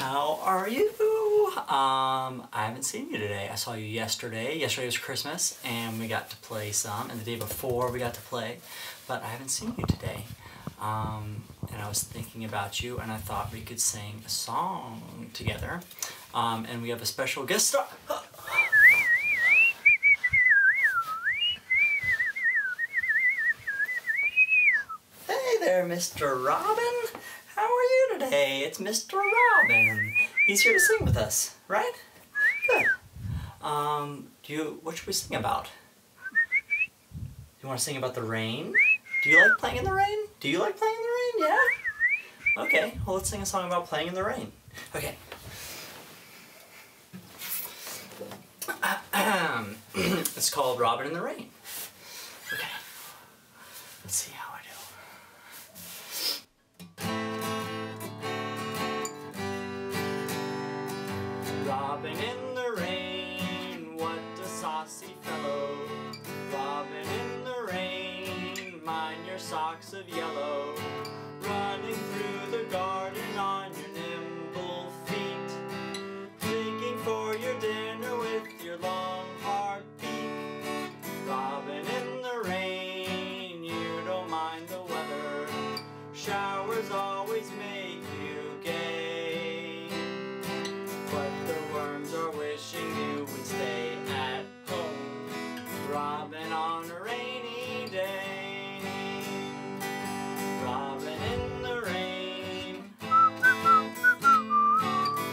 How are you? I haven't seen you today. I saw you yesterday. Yesterday was Christmas and we got to play some, and the day before we got to play, but I haven't seen you today. And I was thinking about you and I thought we could sing a song together. And we have a special guest star. Hey there, Mr. Robin. How are you today? It's Mr. Robin. He's here to sing with us, right? Good. What should we sing about? You want to sing about the rain? Do you like playing in the rain? Do you like playing in the rain? Yeah? Okay, well let's sing a song about playing in the rain. Okay. It's called Robin in the Rain. Okay. Let's see how I do. Robin in the rain, what a saucy fellow. Robin in the rain, mind your socks of yellow. Running through the garden on your nimble feet, digging for your dinner with your long hard beak. Robin in the rain, you don't mind the weather. Showers always make you gay, but the worms are wishing you would stay at home. Robin on a rainy day. Robin in the rain.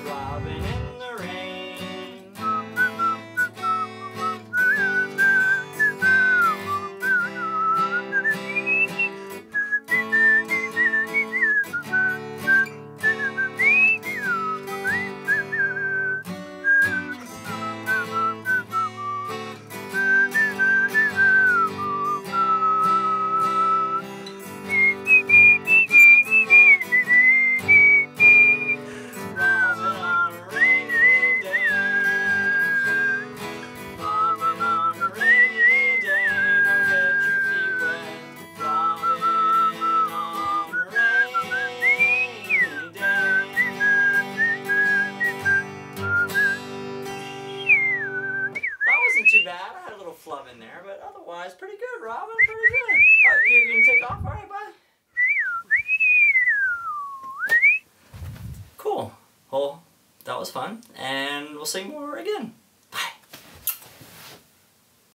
Robin in the rain. Too bad. I had a little flub in there, but otherwise pretty good, Robin. Pretty good. You're gonna take off? All right, bye. Cool. Well, that was fun, and we'll sing more again.